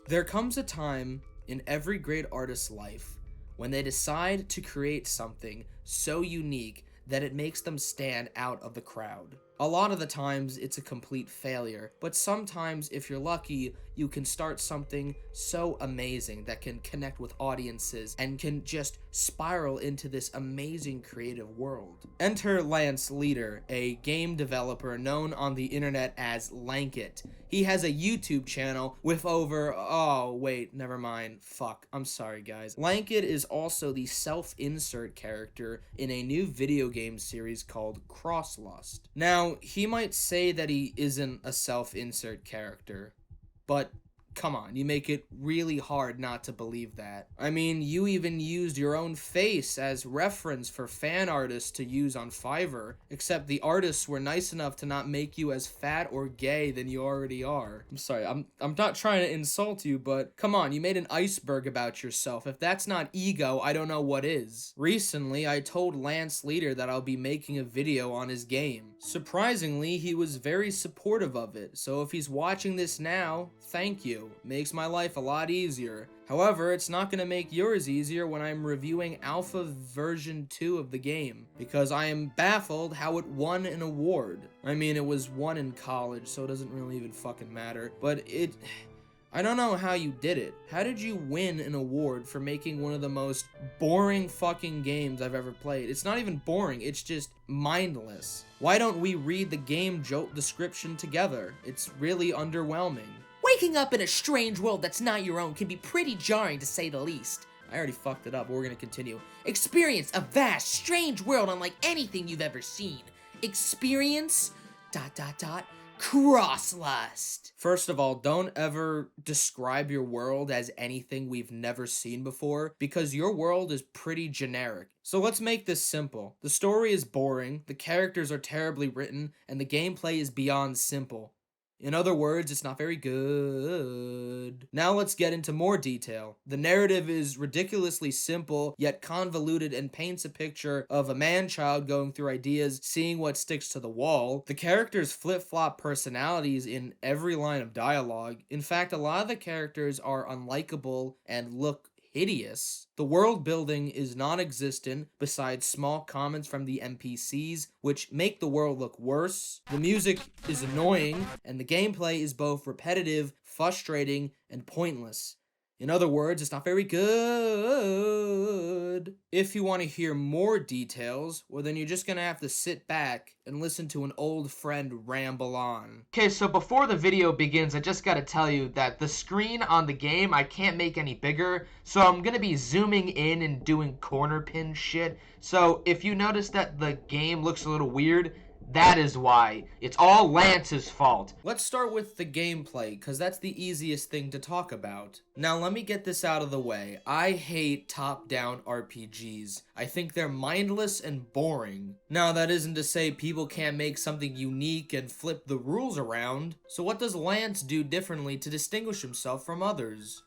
There comes a time in every great artist's life when they decide to create something so unique that it makes them stand out of the crowd. A lot of the times it's a complete failure, but sometimes if you're lucky, you can start something so amazing that can connect with audiences and can just spiral into this amazing creative world. Enter Lance Leader, a game developer known on the internet as Lanket. He has a YouTube channel with over, oh wait, never mind, fuck, I'm sorry guys. Lanket is also the self-insert character in a new video game series called Crosslust. Now, he might say that he isn't a self-insert character, but come on, you make it really hard not to believe that. I mean, you even used your own face as reference for fan artists to use on Fiverr, except the artists were nice enough to not make you as fat or gay than you already are. I'm sorry, I'm not trying to insult you, but come on, you made an iceberg about yourself. If that's not ego, I don't know what is. Recently, I told Lance Leader that I'll be making a video on his game. Surprisingly, he was very supportive of it, so if he's watching this now, thank you. Makes my life a lot easier. However, it's not going to make yours easier when I'm reviewing Alpha version 2 of the game, because I am baffled how it won an award. I mean, it was won in college, so it doesn't really even fucking matter, but I don't know how you did it. How did you win an award for making one of the most boring fucking games I've ever played? It's not even boring, it's just mindless. Why don't we read the game jolt description together? It's really underwhelming. Waking up in a strange world that's not your own can be pretty jarring, to say the least. I already fucked it up, but we're gonna continue. Experience a vast, strange world unlike anything you've ever seen. Experience... Crosslust. First of all, don't ever describe your world as anything we've never seen before, because your world is pretty generic. So let's make this simple. The story is boring, the characters are terribly written, and the gameplay is beyond simple. In other words, it's not very good. Now let's get into more detail. The narrative is ridiculously simple, yet convoluted, and paints a picture of a man-child going through ideas, seeing what sticks to the wall. The characters flip-flop personalities in every line of dialogue. In fact, a lot of the characters are unlikable and look hideous. The world building is non-existent besides small comments from the NPCs, which make the world look worse. The music is annoying, and the gameplay is both repetitive, frustrating, and pointless. In other words, it's not very good. If you want to hear more details, well then you're just gonna have to sit back and listen to an old friend ramble on. Okay, so before the video begins, I just gotta tell you that the screen on the game, I can't make any bigger, so I'm gonna be zooming in and doing corner pin shit. So if you notice that the game looks a little weird, that is why. It's all Lance's fault. Let's start with the gameplay, because that's the easiest thing to talk about. Now let me get this out of the way. I hate top-down RPGs. I think they're mindless and boring. Now that isn't to say people can't make something unique and flip the rules around. So what does Lance do differently to distinguish himself from others?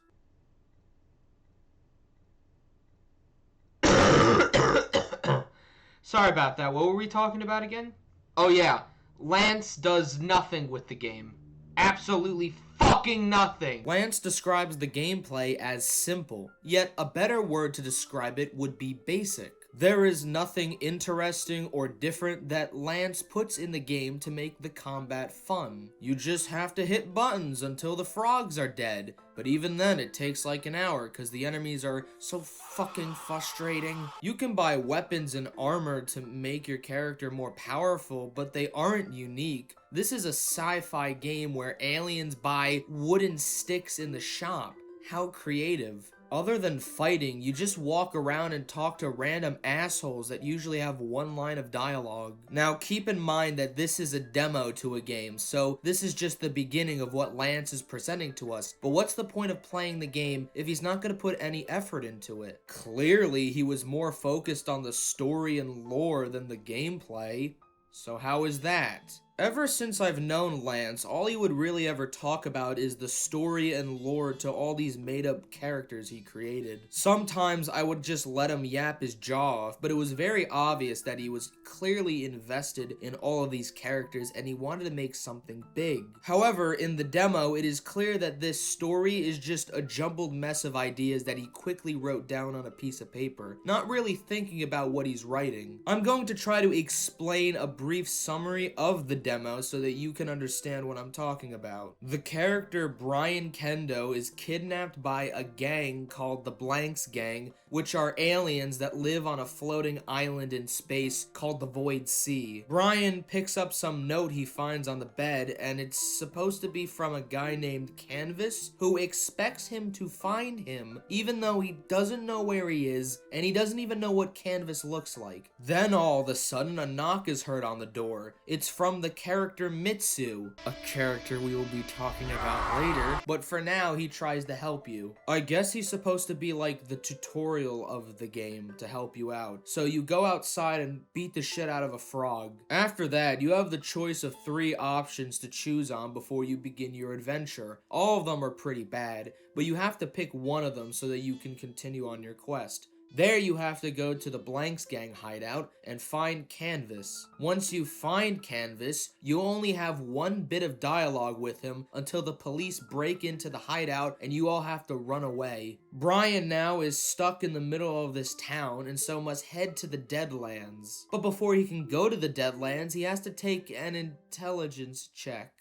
Sorry about that. What were we talking about again? Oh yeah, Lance does nothing with the game. Absolutely fucking nothing! Lance describes the gameplay as simple, yet a better word to describe it would be basic. There is nothing interesting or different that Lance puts in the game to make the combat fun. You just have to hit buttons until the frogs are dead, but even then it takes like an hour because the enemies are so fucking frustrating. You can buy weapons and armor to make your character more powerful, but they aren't unique. This is a sci-fi game where aliens buy wooden sticks in the shop. How creative. Other than fighting, you just walk around and talk to random assholes that usually have one line of dialogue. Now keep in mind that this is a demo to a game, so this is just the beginning of what Lance is presenting to us. But what's the point of playing the game if he's not going to put any effort into it? Clearly, he was more focused on the story and lore than the gameplay. So how is that? Ever since I've known Lance, all he would really ever talk about is the story and lore to all these made-up characters he created. Sometimes I would just let him yap his jaw off, but it was very obvious that he was clearly invested in all of these characters and he wanted to make something big. However, in the demo, it is clear that this story is just a jumbled mess of ideas that he quickly wrote down on a piece of paper, not really thinking about what he's writing. I'm going to try to explain a brief summary of the demo so that you can understand what I'm talking about. The character Brian Kendo is kidnapped by a gang called the Blanks Gang, which are aliens that live on a floating island in space called the Void Sea. Brian picks up some note he finds on the bed, and it's supposed to be from a guy named Canvas, who expects him to find him, even though he doesn't know where he is, and he doesn't even know what Canvas looks like. Then all of a sudden, a knock is heard on the door. It's from the character Mitsu, a character we will be talking about later, but for now, he tries to help you. I guess he's supposed to be like the tutorial of the game to help you out. So you go outside and beat the shit out of a frog. After that, you have the choice of 3 options to choose on before you begin your adventure. All of them are pretty bad, but you have to pick one of them so that you can continue on your quest. There you have to go to the Blanks Gang hideout and find Canvas. Once you find Canvas, you only have 1 bit of dialogue with him until the police break into the hideout and you all have to run away. Brian now is stuck in the middle of this town and so must head to the Deadlands. But before he can go to the Deadlands, he has to take an intelligence check.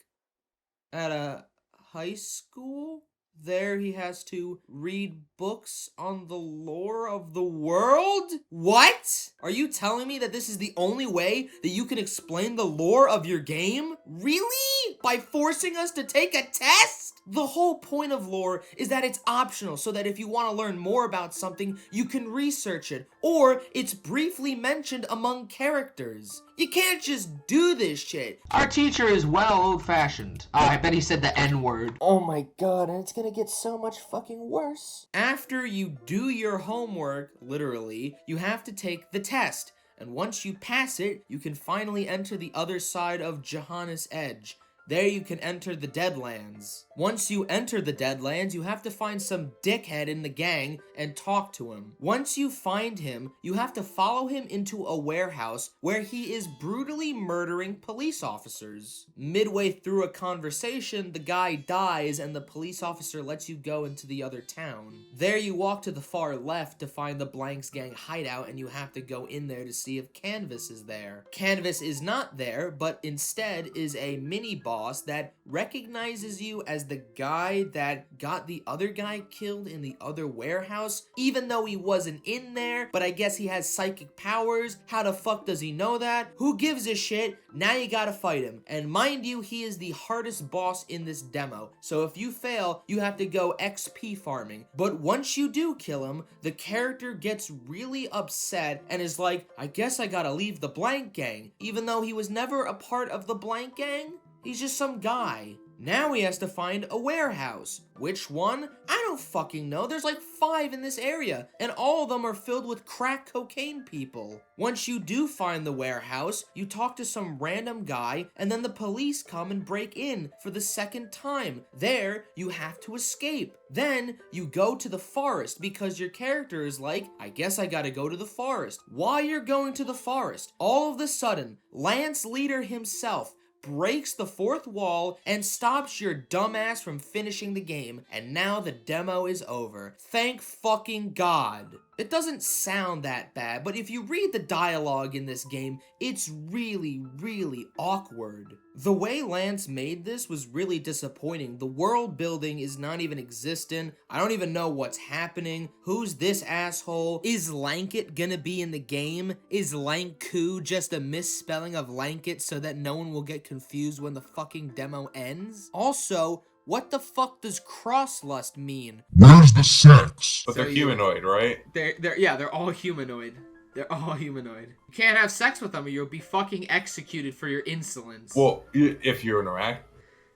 At a high school? There he has to read books on the lore of the world? What? Are you telling me that this is the only way that you can explain the lore of your game? Really? By forcing us to take a test? The whole point of lore is that it's optional, so that if you want to learn more about something, you can research it, or it's briefly mentioned among characters. You can't just do this shit. Our teacher is well old-fashioned. Oh, I bet he said the N-word. Oh my god, and it's gonna get so much fucking worse. After you do your homework, literally, you have to take the test. And once you pass it, you can finally enter the other side of Johannes Edge. There you can enter the Deadlands. Once you enter the Deadlands, you have to find some dickhead in the gang and talk to him. Once you find him, you have to follow him into a warehouse where he is brutally murdering police officers. Midway through a conversation, the guy dies and the police officer lets you go into the other town. There you walk to the far left to find the Blanks Gang hideout and you have to go in there to see if Canvas is there. Canvas is not there, but instead is a mini-boss that recognizes you as the guy that got the other guy killed in the other warehouse, even though he wasn't in there, but I guess he has psychic powers. How the fuck does he know that? Who gives a shit? Now you gotta fight him. And mind you, he is the hardest boss in this demo, so if you fail, you have to go XP farming. But once you do kill him, the character gets really upset and is like, I guess I gotta leave the Blank Gang, even though he was never a part of the Blank Gang. He's just some guy. Now he has to find a warehouse. Which one? I don't fucking know. There's like 5 in this area, and all of them are filled with crack cocaine people. Once you do find the warehouse, you talk to some random guy, and then the police come and break in for the 2nd time. There, you have to escape. Then, you go to the forest because your character is like, I guess I gotta go to the forest. While you're going to the forest, all of a sudden, Lance Leader himself breaks the 4th wall and stops your dumbass from finishing the game, and now the demo is over. Thank fucking God. It doesn't sound that bad, but if you read the dialogue in this game, it's really, really awkward. The way Lance made this was really disappointing. The world building is not even existent. I don't even know what's happening. Who's this asshole? Is Lanket gonna be in the game? Is Lanku just a misspelling of Lanket so that no one will get confused when the fucking demo ends? Also, what the fuck does Crosslust mean? Where's the sex? But they're humanoid, right? They're all humanoid. They're all humanoid. You can't have sex with them or you'll be fucking executed for your insolence. Well, if you're an arachnid.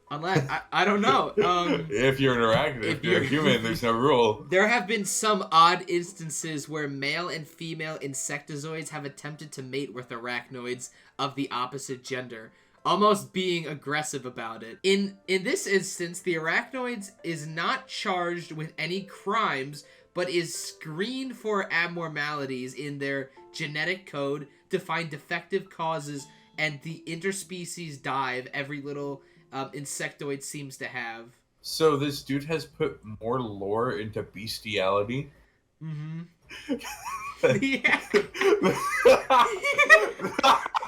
Unless, I don't know. If you're an arachnid, if you're a human, there's no rule. There have been some odd instances where male and female insectozoids have attempted to mate with arachnoids of the opposite gender. almost being aggressive about it. In this instance, the Arachnoids is not charged with any crimes, but is screened for abnormalities in their genetic code to find defective causes and the interspecies dive every little insectoid seems to have. So this dude has put more lore into bestiality. Mm-hmm. Yeah.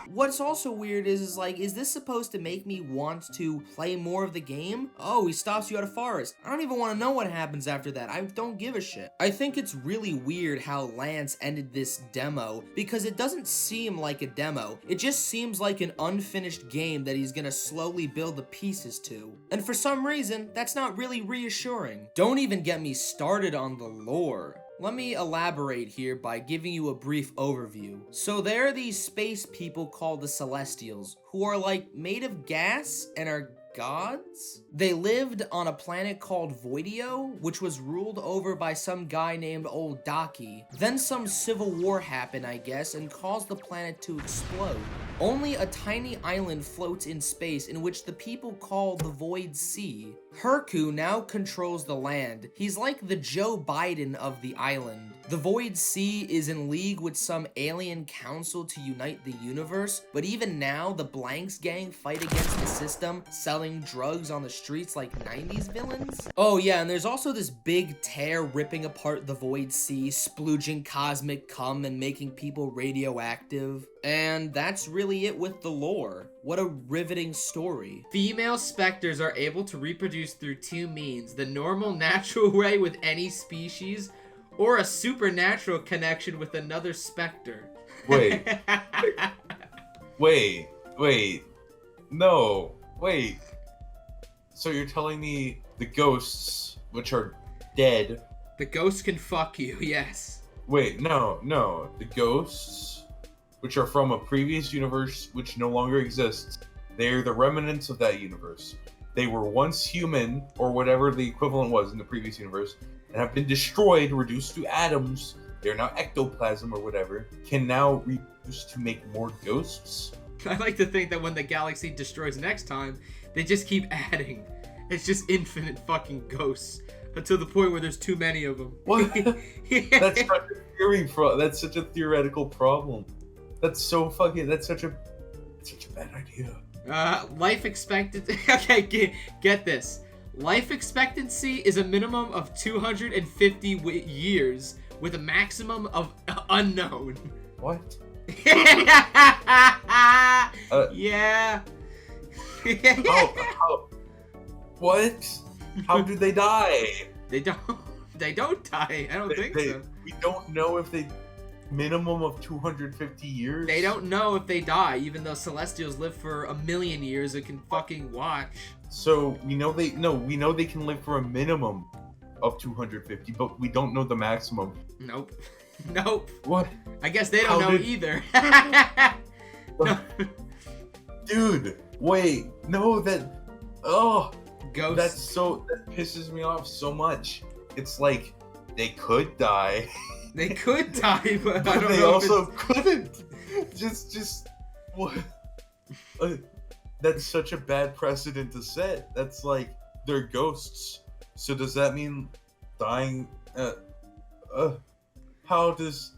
What's also weird is like, is this supposed to make me want to play more of the game? Oh, he stops you at a forest. I don't even want to know what happens after that. I don't give a shit. I think it's really weird how Lance ended this demo, because it doesn't seem like a demo. It just seems like an unfinished game that he's gonna slowly build the pieces to. And for some reason, that's not really reassuring. Don't even get me started on the lore. Let me elaborate here by giving you a brief overview. So there are these space people called the Celestials, who are like made of gas and are gods? They lived on a planet called Voidio, which was ruled over by some guy named Old Daki. Then some civil war happened, I guess, and caused the planet to explode. Only a tiny island floats in space in which the people call the Void Sea. Herku now controls the land. He's like the Joe Biden of the island. The Void Sea is in league with some alien council to unite the universe, but even now, the Blanks gang fight against the system, selling drugs on the streets like 90s villains. Oh yeah, and there's also this big tear ripping apart the Void Sea, splooging cosmic cum and making people radioactive. And that's really it with the lore. What a riveting story. Female specters are able to reproduce through two means: the normal natural way with any species, or a supernatural connection with another specter. Wait. Wait. No. Wait. So you're telling me the ghosts, which are dead... The ghosts can fuck you, yes. Wait, no. The ghosts, which are from a previous universe which no longer exists, they're the remnants of that universe. They were once human, or whatever the equivalent was in the previous universe, and have been destroyed, reduced to atoms. They're now ectoplasm or whatever, can now reproduce to make more ghosts. I like to think that when the galaxy destroys next time, they just keep adding. It's just infinite fucking ghosts until the point where there's too many of them. What? That's such a theory. That's such a theoretical problem. That's so fucking. That's such a bad idea. Life expectancy. Okay, get this. Life expectancy is a minimum of 250 years with a maximum of unknown. What? Yeah. How? What? How do they die? They don't die. I don't think so. We don't know if they... Minimum of 250 years? They don't know if they die, even though Celestials live for 1,000,000 years and can fucking watch. So, we know they can live for a minimum of 250, but we don't know the maximum. Nope. What? I guess they don't know either. No. Dude, wait. No, that... Oh. Ghosts. That pisses me off so much. It's like, they could die. They could die, but I don't know. They also couldn't. Just what? That's such a bad precedent to set. That's like, they're ghosts. So does that mean dying? How does?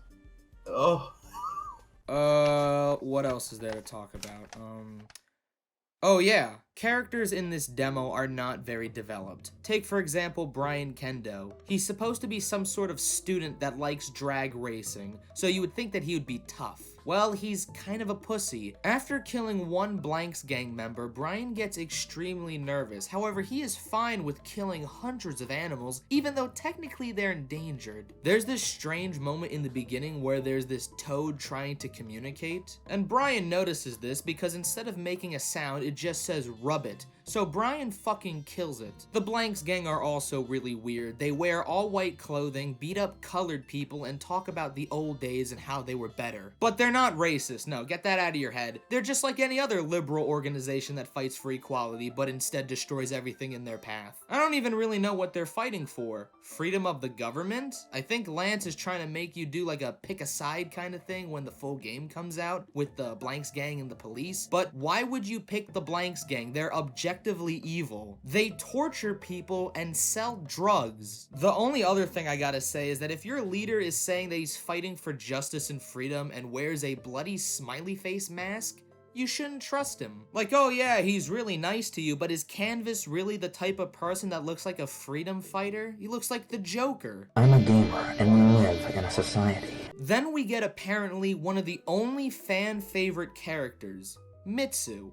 What else is there to talk about? Oh yeah, characters in this demo are not very developed. Take for example Brian Kendo. He's supposed to be some sort of student that likes drag racing, so you would think that he would be tough. Well, he's kind of a pussy. After killing one Blanks gang member, Brian gets extremely nervous. However, he is fine with killing hundreds of animals, even though technically they're endangered. There's this strange moment in the beginning where there's this toad trying to communicate, and Brian notices this because instead of making a sound, it just says "rub it." So Brian fucking kills it. The Blanks gang are also really weird. They wear all white clothing, beat up colored people, and talk about the old days and how they were better. But they're not racist, no, get that out of your head. They're just like any other liberal organization that fights for equality, but instead destroys everything in their path. I don't even really know what they're fighting for. Freedom of the government? I think Lance is trying to make you do like a pick a side kind of thing when the full game comes out with the Blanks gang and the police. But why would you pick the Blanks gang? They're objectively evil. They torture people and sell drugs. The only other thing I gotta say is that if your leader is saying that he's fighting for justice and freedom and wears a bloody smiley face mask, you shouldn't trust him. Like, oh yeah, he's really nice to you, but is Canvas really the type of person that looks like a freedom fighter? He looks like the Joker. I'm a gamer, and we live in a society. Then we get apparently one of the only fan favorite characters, Mitsu.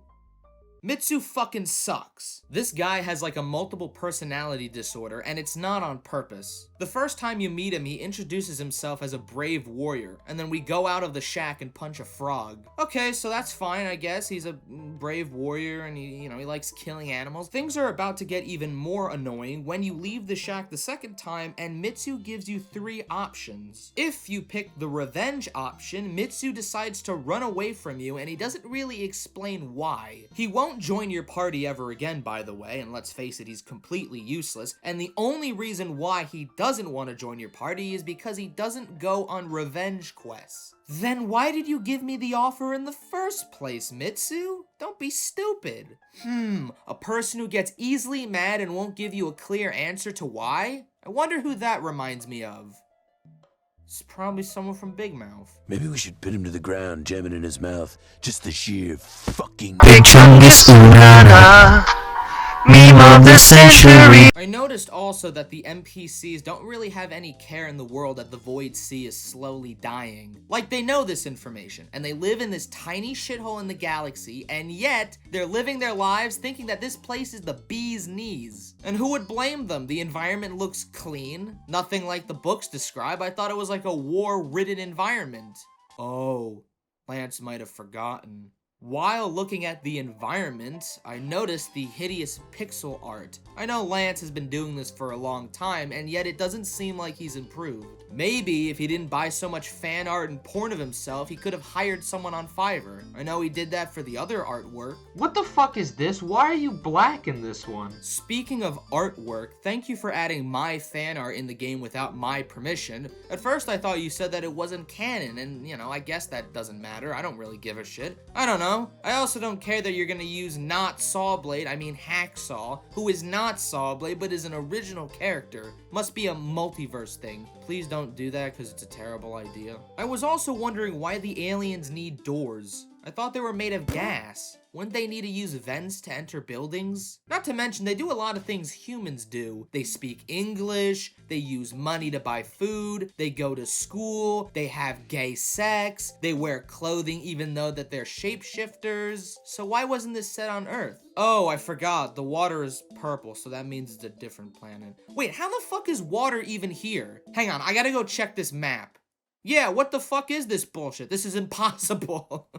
Mitsu fucking sucks. This guy has like a multiple personality disorder, and it's not on purpose. The first time you meet him, he introduces himself as a brave warrior, and then we go out of the shack and punch a frog. Okay, so that's fine, I guess. He's a brave warrior, and he likes killing animals. Things are about to get even more annoying when you leave the shack the second time, and Mitsu gives you 3 options. If you pick the revenge option, Mitsu decides to run away from you, and he doesn't really explain why. He won't join your party ever again, by the way, and let's face it, he's completely useless, and the only reason why he doesn't want to join your party is because he doesn't go on revenge quests. Then why did you give me the offer in the first place, Mitsu? Don't be stupid. A person who gets easily mad and won't give you a clear answer to why? I wonder who that reminds me of. It's probably someone from Big Mouth. Maybe we should pin him to the ground, jam it in his mouth. Just the sheer fucking Big Chungus Banana, meme of the century. I noticed also that the NPCs don't really have any care in the world that the Void Sea is slowly dying. Like, they know this information, and they live in this tiny shithole in the galaxy, and yet, they're living their lives thinking that this place is the bee's knees. And who would blame them? The environment looks clean. Nothing like the books describe. I thought it was like a war-ridden environment. Oh, Lance might have forgotten. While looking at the environment, I noticed the hideous pixel art. I know Lance has been doing this for a long time, and yet it doesn't seem like he's improved. Maybe if he didn't buy so much fan art and porn of himself, he could have hired someone on Fiverr. I know he did that for the other artwork. What the fuck is this? Why are you black in this one? Speaking of artwork, thank you for adding my fan art in the game without my permission. At first I thought you said that it wasn't canon, and I guess that doesn't matter. I don't really give a shit. I don't know. I also don't care that you're gonna use not Sawblade, I mean Hacksaw, who is not Sawblade but is an original character. Must be a multiverse thing. Please don't do that because it's a terrible idea. I was also wondering why the aliens need doors. I thought they were made of gas. Wouldn't they need to use vents to enter buildings? Not to mention, they do a lot of things humans do. They speak English, they use money to buy food, they go to school, they have gay sex, they wear clothing even though that they're shapeshifters. So why wasn't this set on Earth? Oh, I forgot. The water is purple, so that means it's a different planet. Wait, how the fuck is water even here? Hang on, I gotta go check this map. Yeah, what the fuck is this bullshit? This is impossible.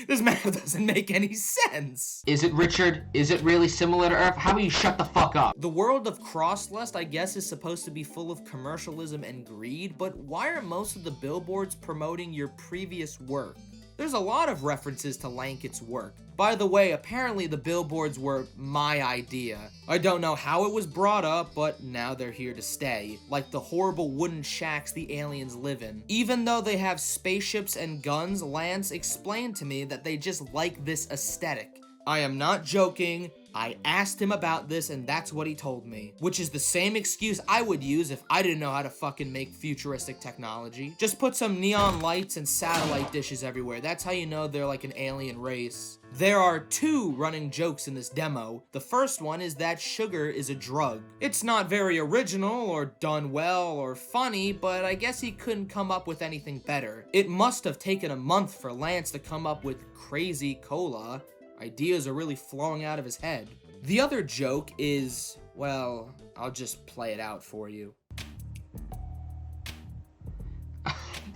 This map doesn't make any sense. Is it, Richard? Is it really similar to Earth? How about you shut the fuck up? The world of Crosslust, I guess, is supposed to be full of commercialism and greed, but why are most of the billboards promoting your previous work? There's a lot of references to Lanket's work. By the way, apparently the billboards were my idea. I don't know how it was brought up, but now they're here to stay. Like the horrible wooden shacks the aliens live in. Even though they have spaceships and guns, Lance explained to me that they just like this aesthetic. I am not joking. I asked him about this and that's what he told me. Which is the same excuse I would use if I didn't know how to fucking make futuristic technology. Just put some neon lights and satellite dishes everywhere. That's how you know they're like an alien race. There are 2 running jokes in this demo. The first one is that sugar is a drug. It's not very original or done well or funny, but I guess he couldn't come up with anything better. It must have taken a month for Lance to come up with crazy cola. Ideas are really flowing out of his head. The other joke is, well, I'll just play it out for you.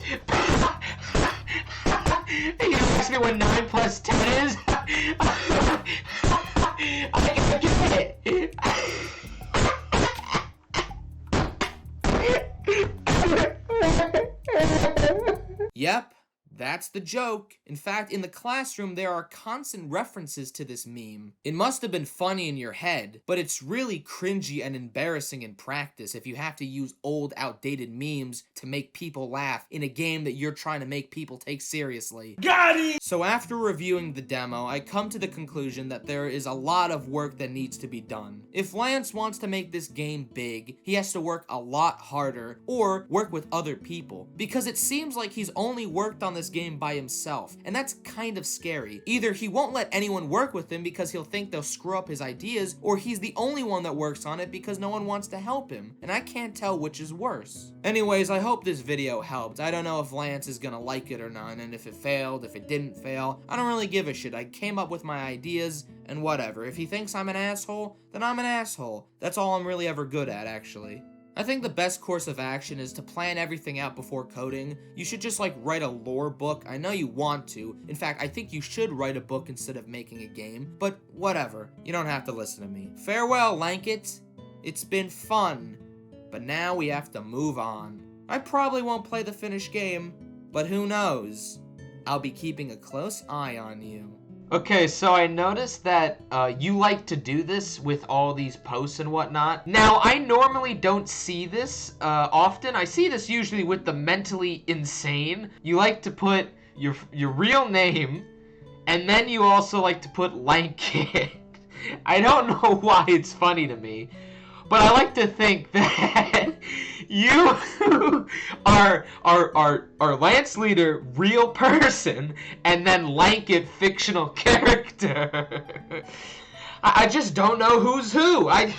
You asked me what 9 plus 10 is? I get it. Yep, that's the joke. In fact, in the classroom, there are constant references to this meme. It must have been funny in your head, but it's really cringy and embarrassing in practice if you have to use old, outdated memes to make people laugh in a game that you're trying to make people take seriously. Got it! So after reviewing the demo, I come to the conclusion that there is a lot of work that needs to be done. If Lance wants to make this game big, he has to work a lot harder or work with other people, because it seems like he's only worked on this game by himself, and that's kind of scary. Either he won't let anyone work with him because he'll think they'll screw up his ideas, or he's the only one that works on it because no one wants to help him, and I can't tell which is worse. Anyways, I hope this video helped. I don't know if Lance is gonna like it or not, and if it failed, if it didn't fail, I don't really give a shit. I came up with my ideas, and whatever. If he thinks I'm an asshole, then I'm an asshole. That's all I'm really ever good at, actually. I think the best course of action is to plan everything out before coding. You should just like write a lore book. I know you want to. In fact, I think you should write a book instead of making a game, but whatever. You don't have to listen to me. Farewell, Lanket. It's been fun, but now we have to move on. I probably won't play the finished game, but who knows? I'll be keeping a close eye on you. Okay, so I noticed that you like to do this with all these posts and whatnot. Now, I normally don't see this often. I see this usually with the mentally insane. You like to put your real name, and then you also like to put Lanket. I don't know why it's funny to me, but I like to think that you are Lance Leader, real person, and then Lanket, fictional character. I just don't know who's who. I